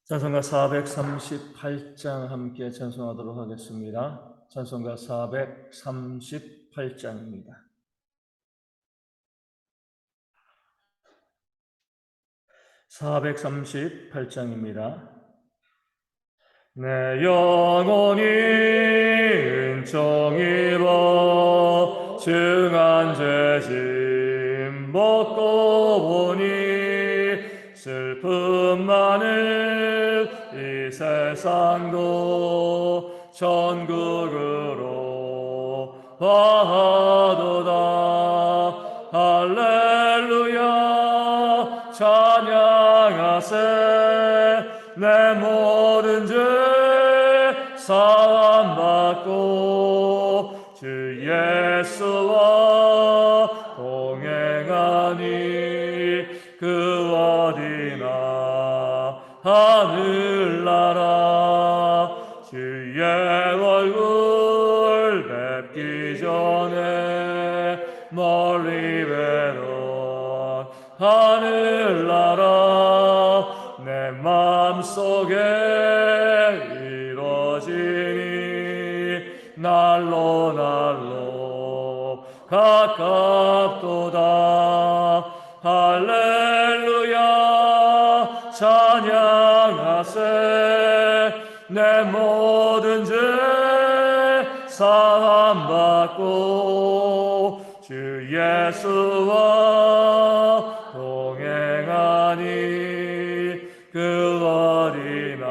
찬송가 438장 함께 찬송하도록 하겠습니다. 찬송가 438장입니다. 438장입니다. 내 영혼이 은총 입어 중한 죄짐 벗고 보니 슬픔 많은 이 세상도 천국으로 가도다. 할렐루야 찬양하세. 내 모든 죄 사함받고 주 예수와 동행하니 그 어디나 하늘나라 주의 얼굴 뵙기 전에 멀리 뵈던 하늘나라 내 맘속에 이루어지니 날로 가깝도다. 할렐루야 찬양하세. 내 모든 죄 사함받고 주 예수와 동행하니 그 어디나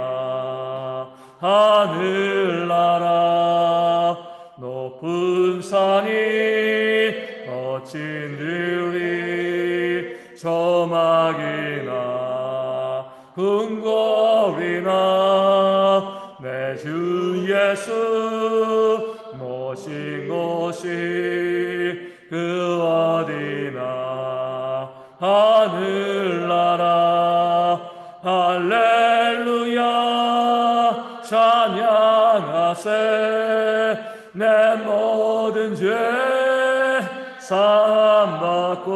하늘나라 높은 산이 거친 들이 조막이나 궁궐이나 내 주 예수 모신 곳이 그 어디나 하늘나라 할렐루야 찬양하세. 내 모든 죄 사함받고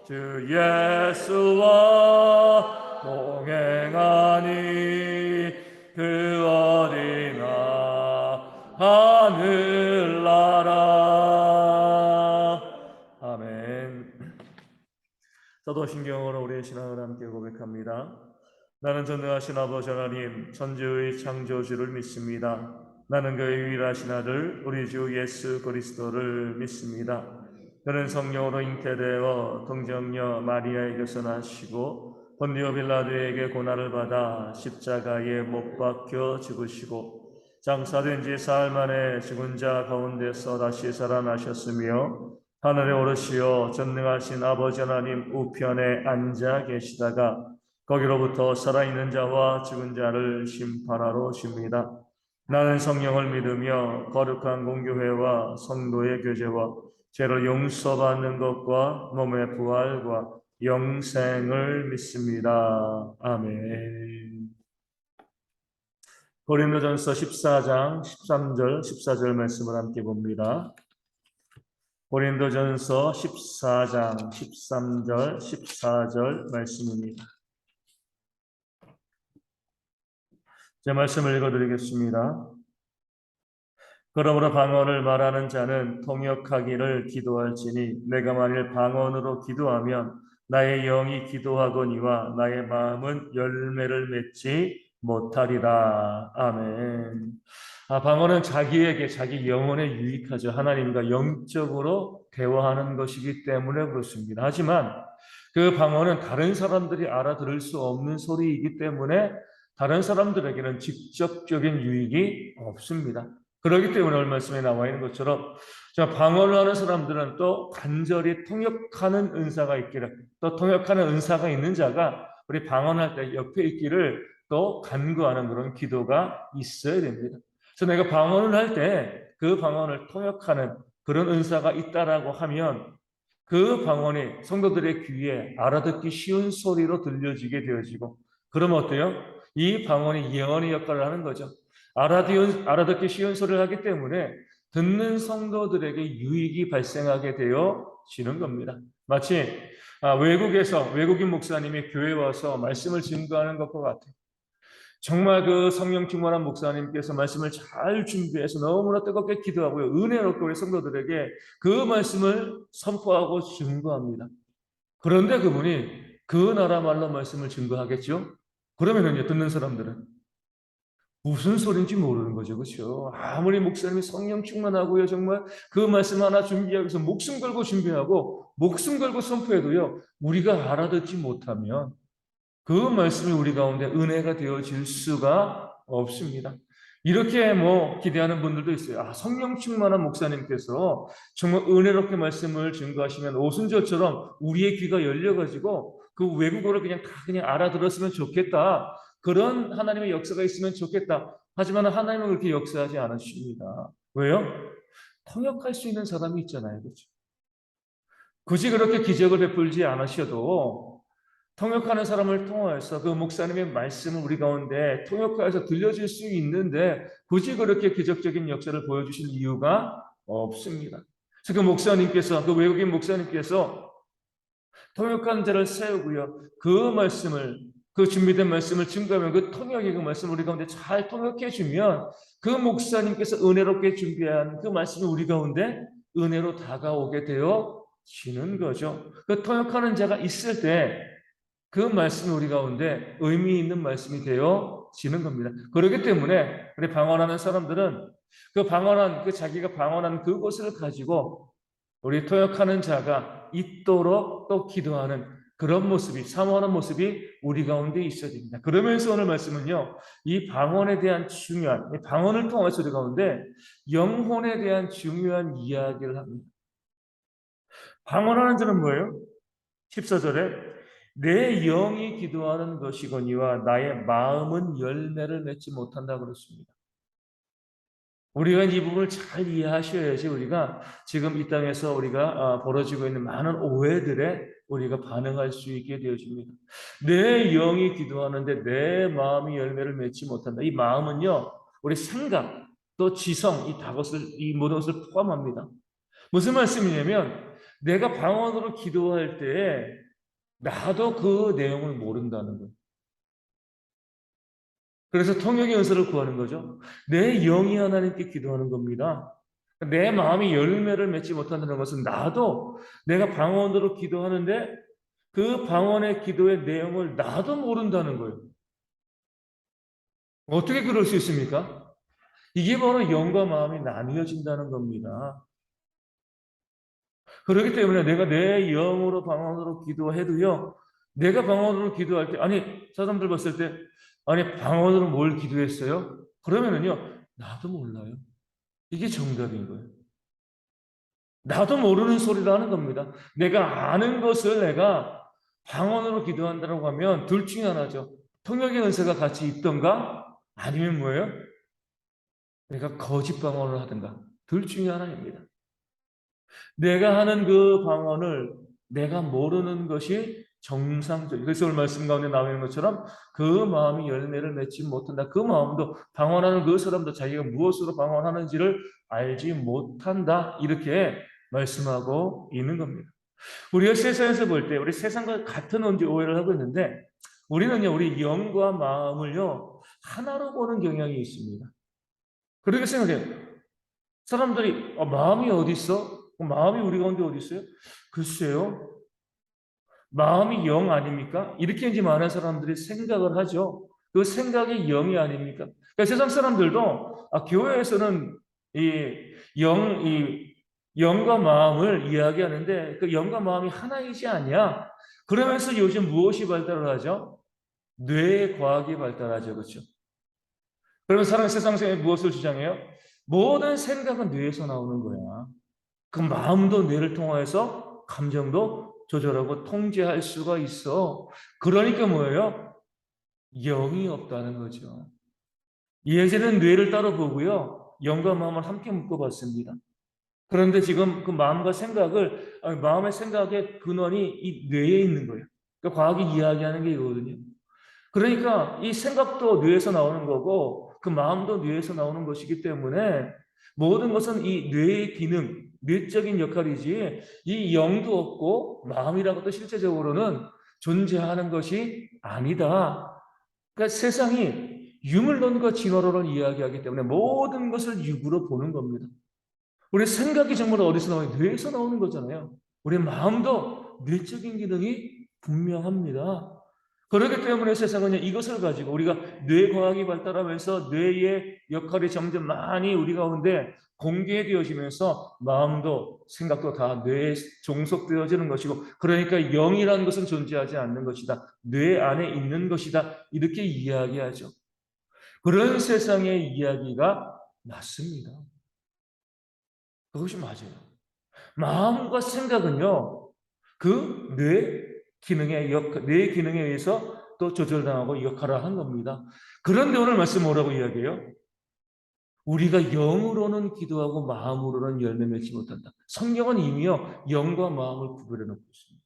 주 예수와 동행하니 그 어디나 하늘나라. 아멘. 사도신경으로 우리의 신앙을 함께 고백합니다. 나는 전능하신 아버지 하나님 천지의 창조주를 믿습니다. 나는 그의 유일하신 아들 우리 주 예수 그리스도를 믿습니다. 그는 성령으로 잉태되어 동정녀 마리아에게서 나시고 본디오 빌라도에게 고난을 받아 십자가에 못 박혀 죽으시고 장사된 지 사흘 만에 죽은 자 가운데서 다시 살아나셨으며 하늘에 오르시어 전능하신 아버지 하나님 우편에 앉아 계시다가 거기로부터 살아있는 자와 죽은 자를 심판하러 오십니다. 나는 성령을 믿으며 거룩한 공교회와 성도의 교제와 죄를 용서받는 것과 몸의 부활과 영생을 믿습니다. 아멘. 고린도전서 14장 13절 14절 말씀을 함께 봅니다. 고린도전서 14장 13절 14절 말씀입니다. 제 말씀을 읽어드리겠습니다. 그러므로 방언을 말하는 자는 통역하기를 기도할지니 내가 만일 방언으로 기도하면 나의 영이 기도하거니와 나의 마음은 열매를 맺지 못하리라. 아멘. 방언은 자기에게 자기 영혼에 유익하죠. 하나님과 영적으로 대화하는 것이기 때문에 그렇습니다. 하지만 그 방언은 다른 사람들이 알아들을 수 없는 소리이기 때문에 다른 사람들에게는 직접적인 유익이 없습니다. 그렇기 때문에 오늘 말씀에 나와 있는 것처럼 방언을 하는 사람들은 또 간절히 통역하는 은사가 있기를, 또 통역하는 은사가 있는 자가 우리 방언할 때 옆에 있기를 또 간구하는 그런 기도가 있어야 됩니다. 그래서 내가 방언을 할 때 그 방언을 통역하는 그런 은사가 있다라고 하면 그 방언이 성도들의 귀에 알아듣기 쉬운 소리로 들려지게 되어지고, 그러면 어때요? 이 방언이 예언의 역할을 하는 거죠. 알아듣기 쉬운 소리를 하기 때문에 듣는 성도들에게 유익이 발생하게 되어지는 겁니다. 마치 외국인 목사님이 교회에 와서 말씀을 증거하는 것과 같아요. 정말 그 성령 충만한 목사님께서 말씀을 잘 준비해서 너무나 뜨겁게 기도하고요. 은혜롭게 우리 성도들에게 그 말씀을 선포하고 증거합니다. 그런데 그분이 그 나라 말로 말씀을 증거하겠죠? 그러면은요, 듣는 사람들은 무슨 소린지 모르는 거죠. 그렇죠? 아무리 목사님이 성령 충만하고요. 정말 그 말씀 하나 준비하기 위해서 목숨 걸고 준비하고 목숨 걸고 선포해도요. 우리가 알아듣지 못하면 그 말씀이 우리 가운데 은혜가 되어질 수가 없습니다. 이렇게 기대하는 분들도 있어요. 성령 충만한 목사님께서 정말 은혜롭게 말씀을 증거하시면 오순절처럼 우리의 귀가 열려가지고 그 외국어를 그냥 알아들었으면 좋겠다. 그런 하나님의 역사가 있으면 좋겠다. 하지만 하나님은 그렇게 역사하지 않으십니다. 왜요? 통역할 수 있는 사람이 있잖아요. 그렇죠? 굳이 그렇게 기적을 베풀지 않으셔도 통역하는 사람을 통해서 그 목사님의 말씀을 우리 가운데 통역하여서 들려줄 수 있는데 굳이 그렇게 기적적인 역사를 보여주실 이유가 없습니다. 그래서 그 외국인 목사님께서 통역한 자를 세우고요. 그 준비된 말씀을 증거하면 그 통역의 그 말씀을 우리 가운데 잘 통역해 주면 그 목사님께서 은혜롭게 준비한 그 말씀이 우리 가운데 은혜로 다가오게 되어지는 거죠. 그 통역하는 자가 있을 때 그 말씀이 우리 가운데 의미 있는 말씀이 되어지는 겁니다. 그렇기 때문에 우리 방언하는 사람들은 자기가 방언한 그것을 가지고 우리 통역하는 자가 있도록 또 기도하는 그런 모습이, 사모하는 모습이 우리 가운데 있어야 됩니다. 그러면서 오늘 말씀은요, 이 방언에 대한 이 방언을 통해서 우리 가운데 영혼에 대한 중요한 이야기를 합니다. 방언하는 자는 뭐예요? 14절에 내 영이 기도하는 것이거니와 나의 마음은 열매를 맺지 못한다 그렇습니다. 우리가 이 부분을 잘 이해하셔야지 우리가 지금 이 땅에서 우리가 벌어지고 있는 많은 오해들에 우리가 반응할 수 있게 되어집니다. 내 영이 기도하는데 내 마음이 열매를 맺지 못한다. 이 마음은요, 우리 생각, 또 지성, 이 모든 것을 포함합니다. 무슨 말씀이냐면 내가 방언으로 기도할 때에 나도 그 내용을 모른다는 거예요. 그래서 통역의 은사를 구하는 거죠. 내 영이 하나님께 기도하는 겁니다. 내 마음이 열매를 맺지 못한다는 것은 나도 내가 방언으로 기도하는데 그 방언의 기도의 내용을 나도 모른다는 거예요. 어떻게 그럴 수 있습니까? 이게 바로 영과 마음이 나뉘어진다는 겁니다. 그렇기 때문에 내가 내 영으로 방언으로 기도해도요, 내가 방언으로 기도할 때, 사람들 봤을 때, 방언으로 뭘 기도했어요? 그러면은요, 나도 몰라요. 이게 정답인 거예요. 나도 모르는 소리라는 겁니다. 내가 아는 것을 내가 방언으로 기도한다고 하면 둘 중에 하나죠. 통역의 은사가 같이 있던가, 아니면 뭐예요? 내가 거짓 방언을 하든가. 둘 중에 하나입니다. 내가 하는 그 방언을 내가 모르는 것이 정상적. 그래서 오늘 말씀 가운데 나와 있는 것처럼 그 마음이 열매를 맺지 못한다. 그 마음도 방언하는 그 사람도 자기가 무엇으로 방언하는지를 알지 못한다. 이렇게 말씀하고 있는 겁니다. 우리가 세상에서 볼 때 우리 세상과 같은 오해를 하고 있는데 우리는요, 우리 영과 마음을요, 하나로 보는 경향이 있습니다. 그렇게 생각해요. 사람들이 마음이 어디 있어? 마음이 우리 가운데 어디 있어요? 글쎄요. 마음이 영 아닙니까? 이렇게 이제 많은 사람들이 생각을 하죠. 그 생각이 영이 아닙니까? 그러니까 세상 사람들도 교회에서는 이 영과 마음을 이야기하는데 그 영과 마음이 하나이지 않냐? 그러면서 요즘 무엇이 발달을 하죠? 뇌의 과학이 발달하죠. 그렇죠? 그러면 사람이 세상에 무엇을 주장해요? 모든 생각은 뇌에서 나오는 거야. 그 마음도 뇌를 통해서 감정도 조절하고 통제할 수가 있어. 그러니까 뭐예요? 영이 없다는 거죠. 예전엔 뇌를 따로 보고요. 영과 마음을 함께 묶어봤습니다. 그런데 지금 그 마음의 생각의 근원이 이 뇌에 있는 거예요. 그러니까 과학이 이야기하는 게 이거거든요. 그러니까 이 생각도 뇌에서 나오는 거고 그 마음도 뇌에서 나오는 것이기 때문에 모든 것은 이 뇌의 기능, 뇌적인 역할이지 이 영도 없고 마음이라는 것도 실제적으로는 존재하는 것이 아니다. 그러니까 세상이 유물론과 진화론을 이야기하기 때문에 모든 것을 육으로 보는 겁니다. 우리 생각이 정말 어디서 나와요? 뇌에서 나오는 거잖아요. 우리 마음도 뇌적인 기능이 분명합니다. 그렇기 때문에 세상은 이것을 가지고 우리가 뇌과학이 발달하면서 뇌의 역할이 점점 많이 우리 가운데 공개되어지면서 마음도 생각도 다 뇌에 종속되어지는 것이고, 그러니까 영이라는 것은 존재하지 않는 것이다. 뇌 안에 있는 것이다. 이렇게 이야기하죠. 그런 세상의 이야기가 맞습니다. 그것이 맞아요. 마음과 생각은요, 그 뇌 기능에 의해서 또 조절당하고 역할을 한 겁니다. 그런데 오늘 말씀 뭐라고 이야기해요? 우리가 영으로는 기도하고 마음으로는 열매 맺지 못한다. 성경은 이미요, 영과 마음을 구별해 놓고 있습니다.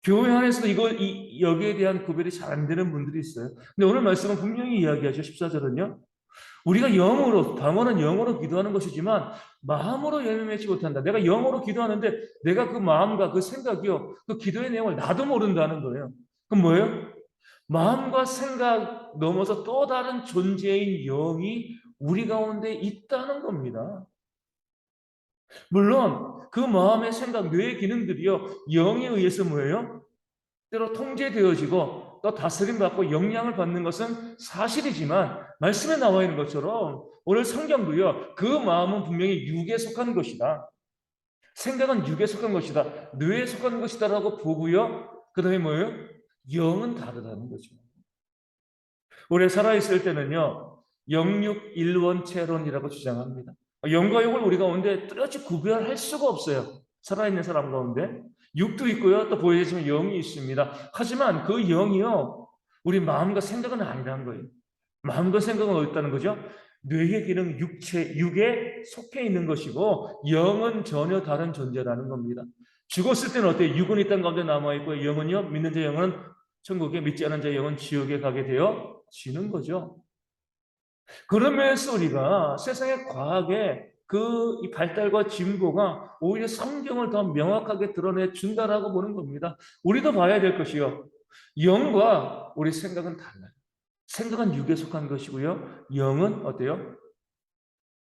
교회 안에서도 여기에 대한 구별이 잘 안 되는 분들이 있어요. 근데 오늘 말씀은 분명히 이야기하죠. 14절은요. 우리가 영으로, 방언은 영어로 기도하는 것이지만 마음으로 열매 맺지 못한다. 내가 영어로 기도하는데 내가 그 마음과 그 생각이요, 그 기도의 내용을 나도 모른다는 거예요. 그럼 뭐예요? 마음과 생각 넘어서 또 다른 존재인 영이 우리 가운데 있다는 겁니다. 물론 그 마음의 생각, 뇌의 기능들이요, 영에 의해서 뭐예요? 때로 통제되어지고 또 다스림받고 영향을 받는 것은 사실이지만, 말씀에 나와 있는 것처럼 오늘 성경도요, 그 마음은 분명히 육에 속한 것이다, 생각은 육에 속한 것이다, 뇌에 속한 것이다라고 보고요, 그 다음에 뭐예요? 영은 다르다는 거죠. 우리 살아있을 때는요, 영육 일원체론이라고 주장합니다. 영과 육을 우리 가운데 뚜렷이 구별할 수가 없어요. 살아있는 사람 가운데 육도 있고요, 또 보여지면 영이 있습니다. 하지만 그 영이요, 우리 마음과 생각은 아니라는 거예요. 마음과 생각은 어디 있다는 거죠? 뇌의 기능, 육에 속해 있는 것이고 영은 전혀 다른 존재라는 겁니다. 죽었을 때는 어때요? 육은 이 땅 가운데 남아있고 영은요, 믿는 자 영은 천국에, 믿지 않은 자 영은 지옥에 가게 되어지는 거죠. 그러면서 우리가 세상의 과학의 이 발달과 진보가 오히려 성경을 더 명확하게 드러내 준다라고 보는 겁니다. 우리도 봐야 될 것이요, 영과 우리 생각은 달라요. 생각은 육에 속한 것이고요, 영은 어때요?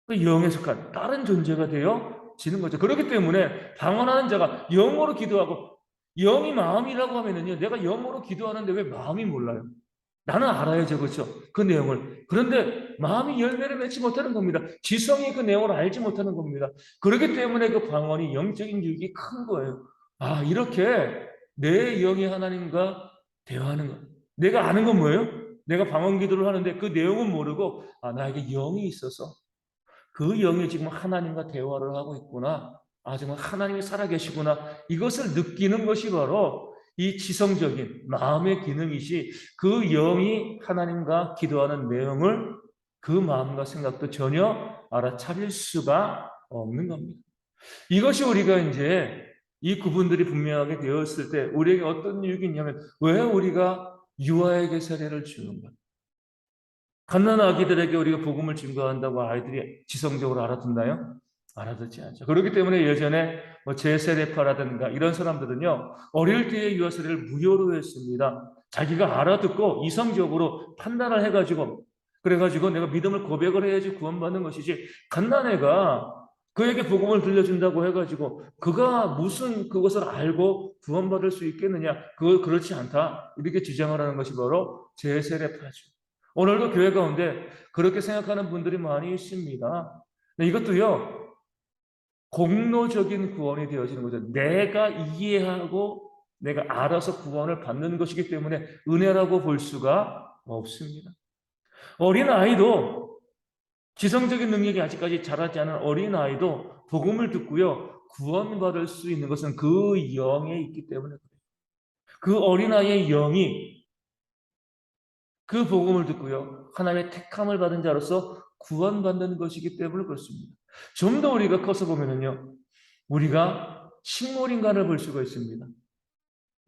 그 영에 속한 다른 존재가 되어지는 거죠. 그렇기 때문에 방언하는 자가 영어로 기도하고, 영이 마음이라고 하면은요, 내가 영어로 기도하는데 왜 마음이 몰라요? 나는 알아야죠, 그렇죠? 그 내용을. 그런데 마음이 열매를 맺지 못하는 겁니다. 지성이 그 내용을 알지 못하는 겁니다. 그렇기 때문에 그 방언이 영적인 유익이 큰 거예요. 아, 이렇게 내 영이 하나님과 대화하는 것. 내가 아는 건 뭐예요? 내가 방언 기도를 하는데 그 내용은 모르고, 아, 나에게 영이 있어서 그 영이 지금 하나님과 대화를 하고 있구나. 아, 정말 하나님이 살아계시구나. 이것을 느끼는 것이 바로 이 지성적인 마음의 기능이지, 그 영이 하나님과 기도하는 내용을 그 마음과 생각도 전혀 알아차릴 수가 없는 겁니다. 이것이 우리가 이제 이 구분들이 분명하게 되었을 때 우리에게 어떤 유익이 있냐면, 왜 우리가 유아에게 세례를 주는가? 갓난 아기들에게 우리가 복음을 증거한다고 아이들이 지성적으로 알아듣나요? 알아듣지 않죠. 그렇기 때문에 예전에 제세례파라든가 이런 사람들은요, 어릴 때의 유아 세례를 무료로 했습니다. 자기가 알아듣고 이성적으로 판단을 해가지고, 그래가지고 내가 믿음을 고백을 해야지 구원받는 것이지, 갓난 애가 그에게 복음을 들려준다고 해가지고 그가 무슨 그것을 알고 구원받을 수 있겠느냐? 그렇지 않다, 이렇게 주장을 하는 것이 바로 제세례파죠. 오늘도 교회 가운데 그렇게 생각하는 분들이 많이 있습니다. 이것도요, 공로적인 구원이 되어지는 거죠. 내가 이해하고 내가 알아서 구원을 받는 것이기 때문에 은혜라고 볼 수가 없습니다. 어린 아이도, 지성적인 능력이 아직까지 자라지 않은 어린 아이도 복음을 듣고요, 구원받을 수 있는 것은 그 영에 있기 때문에 그래요. 그 어린아이의 영이 그 복음을 듣고요, 하나님의 택함을 받은 자로서 구원받는 것이기 때문에 그렇습니다. 좀 더 우리가 커서 보면은요, 우리가 식물인간을 볼 수가 있습니다.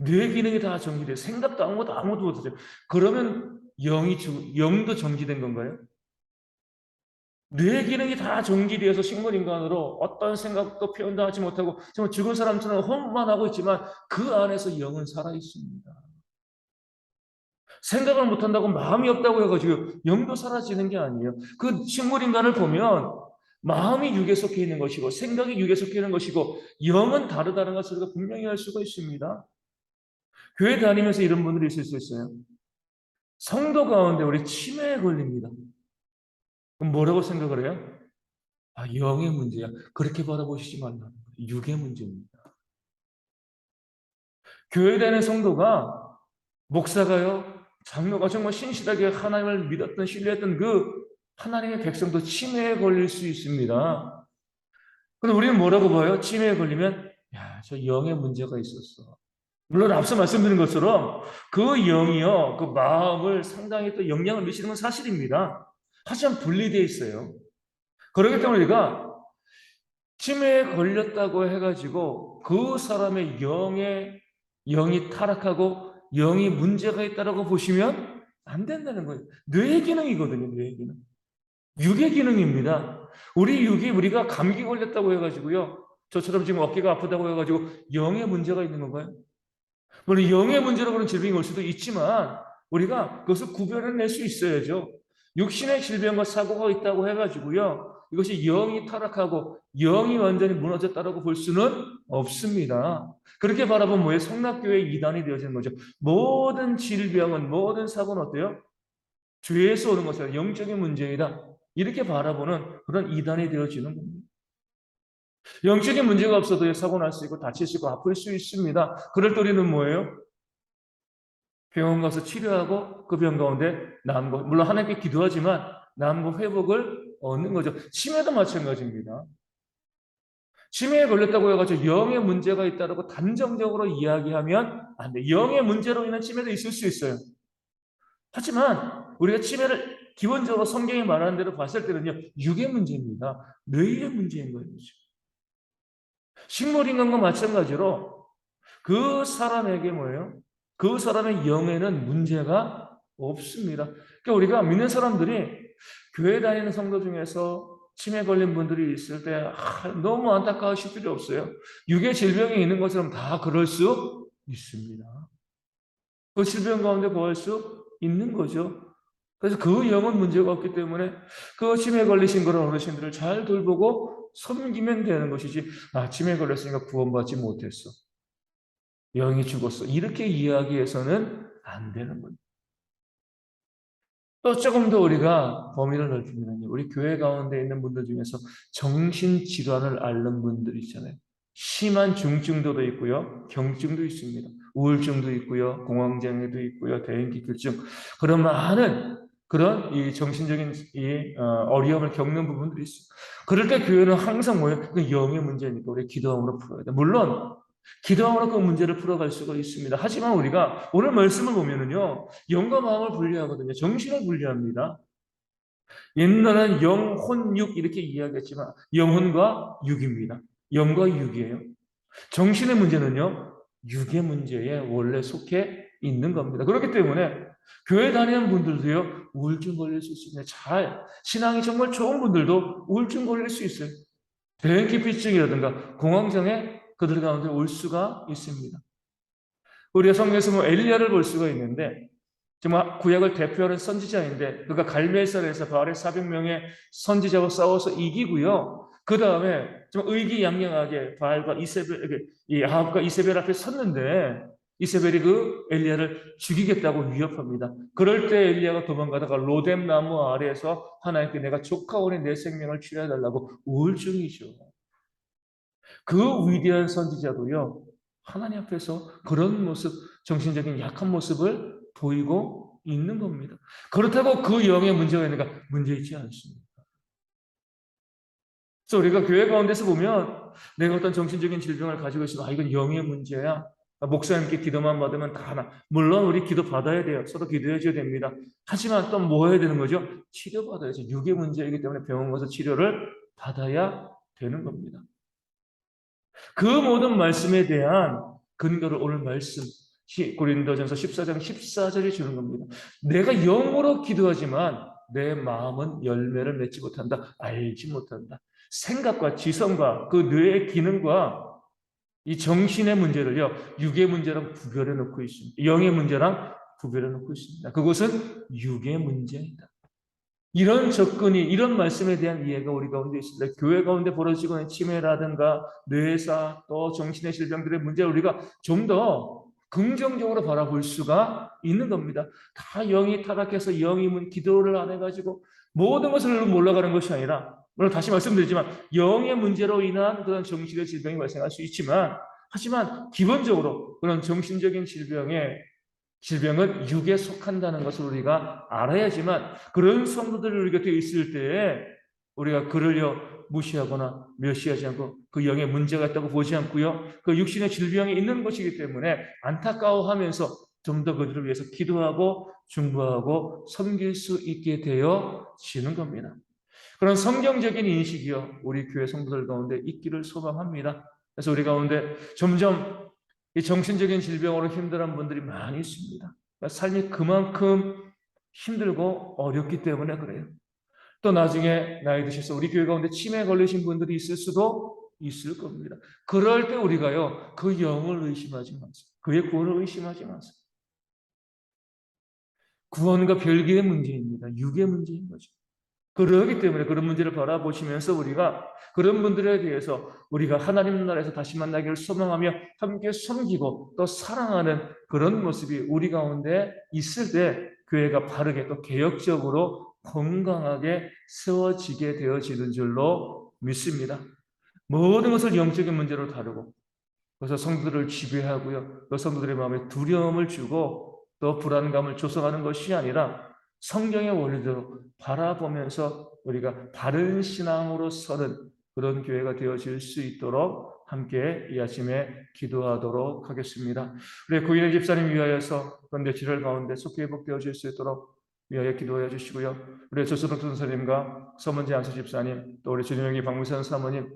뇌 기능이 다 정지돼요. 생각도 아무것도 못하죠. 그러면 영도 정지된 건가요? 뇌 기능이 다 정지되어서 식물인간으로 어떤 생각도 표현도 하지 못하고 정말 죽은 사람처럼 호흡만 하고 있지만 그 안에서 영은 살아 있습니다. 생각을 못한다고 마음이 없다고 해가지고 영도 사라지는 게 아니에요. 그 식물인간을 보면 마음이 육에 속해 있는 것이고 생각이 육에 속해 있는 것이고 영은 다르다는 것을 우리가 분명히 알 수가 있습니다. 교회 다니면서 이런 분들이 있을 수 있어요. 성도 가운데 우리 치매에 걸립니다. 그럼 뭐라고 생각을 해요? 아, 영의 문제야. 그렇게 바라보시지 말라. 육의 문제입니다. 교회 다니는 성도가 목사가요, 장로가 정말 신실하게 하나님을 믿었던, 신뢰했던 그 하나님의 백성도 치매에 걸릴 수 있습니다. 근데 우리는 뭐라고 봐요? 치매에 걸리면, 야, 저 영의 문제가 있었어. 물론 앞서 말씀드린 것처럼 그 영이요, 그 마음을 상당히 또 영향을 미치는 건 사실입니다. 하지만 분리되어 있어요. 그렇기 때문에 우리가 치매에 걸렸다고 해가지고 그 사람의 영이 타락하고 영이 문제가 있다라고 보시면 안 된다는 거예요. 뇌의 기능이거든요, 뇌의 기능. 육의 기능입니다. 우리 육이 우리가 감기 걸렸다고 해가지고요. 저처럼 지금 어깨가 아프다고 해가지고 영의 문제가 있는 건가요? 물론 영의 문제로 그런 질병이 올 수도 있지만 우리가 그것을 구별해낼 수 있어야죠. 육신의 질병과 사고가 있다고 해가지고요. 이것이 영이 타락하고 영이 완전히 무너졌다라고 볼 수는 없습니다. 그렇게 바라보면 뭐예요? 성락교회의 이단이 되어지는 거죠. 모든 질병은, 모든 사고는 어때요? 죄에서 오는 것이다. 영적인 문제이다. 이렇게 바라보는 그런 이단이 되어지는 겁니다. 영적인 문제가 없어도 사고 날 수 있고 다칠 수 있고 아플 수 있습니다. 그럴 때 우리는 뭐예요? 병원 가서 치료하고 그 병 가운데 나은 것, 물론 하나님께 기도하지만 나은 것 회복을 얻는 거죠. 치매도 마찬가지입니다. 치매에 걸렸다고 해가지고 영의 문제가 있다고 단정적으로 이야기하면 안 돼. 영의 문제로 인한 치매도 있을 수 있어요. 하지만 우리가 치매를 기본적으로 성경이 말하는 대로 봤을 때는요, 육의 문제입니다. 뇌의 문제인 거예요. 식물인간과 마찬가지로 그 사람에게 뭐예요? 그 사람의 영에는 문제가 없습니다. 그러니까 우리가 믿는 사람들이 교회 다니는 성도 중에서 치매 걸린 분들이 있을 때 너무 안타까우실 필요 없어요. 육의 질병이 있는 것처럼 다 그럴 수 있습니다. 그 질병 가운데 거할 수 있는 거죠. 그래서 그 영은 문제가 없기 때문에 그 치매에 걸리신 그런 어르신들을 잘 돌보고 섬기면 되는 것이지, 아, 치매에 걸렸으니까 구원받지 못했어. 영이 죽었어. 이렇게 이야기해서는 안 되는 거예요. 또 조금 더 우리가 범위를 넓히면요. 우리 교회 가운데 있는 분들 중에서 정신질환을 앓는 분들 있잖아요. 심한 중증도도 있고요. 경증도 있습니다. 우울증도 있고요. 공황장애도 있고요. 대인기피증. 그런 많은 그런 이 정신적인 어려움을 겪는 부분들이 있어요. 그럴 때 교회는 항상 뭐예요? 그 영의 문제니까 우리 기도함으로 풀어야 돼. 물론 기도함으로 그 문제를 풀어갈 수가 있습니다. 하지만 우리가 오늘 말씀을 보면은요, 영과 마음을 분리하거든요. 정신을 분리합니다. 옛날에는 영, 혼, 육 이렇게 이야기했지만 영혼과 육입니다. 영과 육이에요. 정신의 문제는요, 육의 문제에 원래 속해 있는 겁니다. 그렇기 때문에 교회 다니는 분들도요, 우울증 걸릴 수 있습니다. 신앙이 정말 좋은 분들도 우울증 걸릴 수 있어요. 대인기피증이라든가 공황장애 그들 가운데 올 수가 있습니다. 우리가 성경에서 뭐 엘리야를 볼 수가 있는데 정말 구약을 대표하는 선지자인데 그가 갈멜산에서 바알의 400명의 선지자와 싸워서 이기고요. 그 다음에 좀 의기양양하게 바알과 이세벨, 이 아합과 이세벨 앞에 섰는데 이세벨이 그 엘리야를 죽이겠다고 위협합니다. 그럴 때 엘리야가 도망가다가 로뎀 나무 아래에서 하나님께 내가 조카오니 내 생명을 취해달라고 우울증이죠. 그 위대한 선지자도요, 하나님 앞에서 그런 모습, 정신적인 약한 모습을 보이고 있는 겁니다. 그렇다고 그 영에 문제가 있는가? 문제 있지 않습니다. 그래서 우리가 교회 가운데서 보면 내가 어떤 정신적인 질병을 가지고 있으면 이건 영의 문제야. 목사님께 기도만 받으면 다 하나. 물론 우리 기도 받아야 돼요. 서로 기도해 줘야 됩니다. 하지만 또 뭐 해야 되는 거죠? 치료받아야죠. 육의 문제이기 때문에 병원 가서 치료를 받아야 되는 겁니다. 그 모든 말씀에 대한 근거를 오늘 말씀 고린도전서 14장 14절이 주는 겁니다. 내가 영으로 기도하지만 내 마음은 열매를 맺지 못한다. 알지 못한다. 생각과 지성과 그 뇌의 기능과 이 정신의 문제를요, 육의 문제랑 구별해 놓고 있습니다. 영의 문제랑 구별해 놓고 있습니다. 그것은 육의 문제이다. 이런 접근이, 이런 말씀에 대한 이해가 우리 가운데 있습니다. 교회 가운데 벌어지고 있는 치매라든가 뇌사 또 정신의 질병들의 문제를 우리가 좀 더 긍정적으로 바라볼 수가 있는 겁니다. 다 영이 타락해서 영이 기도를 안 해가지고 모든 것을 몰라가는 것이 아니라, 물론 다시 말씀드리지만 영의 문제로 인한 그런 정신의 질병이 발생할 수 있지만, 하지만 기본적으로 그런 정신적인 질병은 육에 속한다는 것을 우리가 알아야지만, 그런 성도들이 우리 곁에 있을 때에 우리가 그를요 무시하거나 멸시하지 않고 그 영에 문제가 있다고 보지 않고요, 그 육신의 질병이 있는 것이기 때문에 안타까워하면서 좀 더 그들을 위해서 기도하고 중보하고 섬길 수 있게 되어지는 겁니다. 그런 성경적인 인식이요 우리 교회 성도들 가운데 있기를 소망합니다. 그래서 우리 가운데 점점 이 정신적인 질병으로 힘들어하는 분들이 많이 있습니다. 그러니까 삶이 그만큼 힘들고 어렵기 때문에 그래요. 또 나중에 나이 드셔서 우리 교회 가운데 치매에 걸리신 분들이 있을 수도 있을 겁니다. 그럴 때 우리가요 그 영을 의심하지 마세요. 그의 구원을 의심하지 마세요. 구원과 별개의 문제입니다. 육의 문제인 거죠. 그러기 때문에 그런 문제를 바라보시면서 우리가 그런 분들에 대해서 우리가 하나님 나라에서 다시 만나기를 소망하며 함께 섬기고 또 사랑하는 그런 모습이 우리 가운데 있을 때 교회가 바르게 또 개혁적으로 건강하게 세워지게 되어지는 줄로 믿습니다. 모든 것을 영적인 문제로 다루고 그래서 성도들을 지배하고요. 또 성도들의 마음에 두려움을 주고 또 불안감을 조성하는 것이 아니라 성경의 원리대로 바라보면서 우리가 바른 신앙으로 서는 그런 교회가 되어질 수 있도록 함께 이 아침에 기도하도록 하겠습니다. 우리 고인의 집사님 위하여서 그런데 질혈 가운데 속히 회복되어질 수 있도록 위하여 기도해 주시고요. 우리 조수덕 선생님과 서문재 안수 집사님 또 우리 주님의 박무선 사모님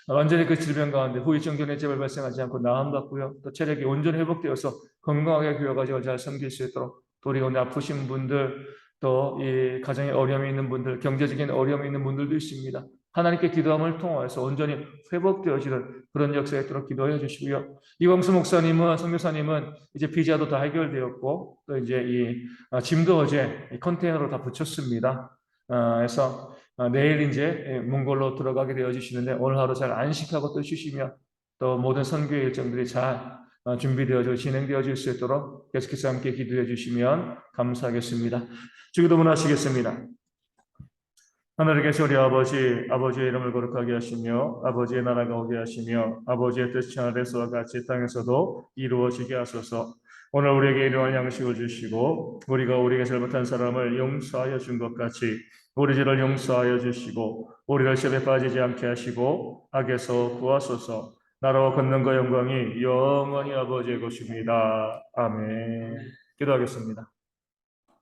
완전히 그 질병 가운데 후유증 견해증을 발생하지 않고 나음 받고요. 또 체력이 온전히 회복되어서 건강하게 교회가지고 잘 섬길 수 있도록 또 우리 가운데 아프신 분들 또 이 가정에 어려움이 있는 분들 경제적인 어려움이 있는 분들도 있습니다. 하나님께 기도함을 통해서 온전히 회복되어지는 그런 역사에 있도록 기도해 주시고요. 이광수 목사님은 성교사님은 이제 비자도 다 해결되었고 또 이제 이 짐도 어제 컨테이너로 다 붙였습니다. 그래서 내일 이제 몽골로 들어가게 되어지시는데 오늘 하루 잘 안식하고 또 쉬시며 또 모든 선교 일정들이 잘 준비되어져 진행되어질 수 있도록 계속해서 함께 기도해 주시면 감사하겠습니다. 주기도문 하시겠습니다. 하늘에 계신 우리 아버지, 아버지의 이름을 거룩하게 하시며 아버지의 나라가 오게 하시며 아버지의 뜻이 하늘에서와 같이 땅에서도 이루어지게 하소서. 오늘 우리에게 일용할 양식을 주시고 우리가 우리에게 잘못한 사람을 용서하여 준 것 같이 우리 죄를 용서하여 주시고 우리를 시험에 빠지지 않게 하시고 악에서 구하소서. 나라와 권능과 영광이 영원히 아버지의 것입니다. 아멘. 기도하겠습니다.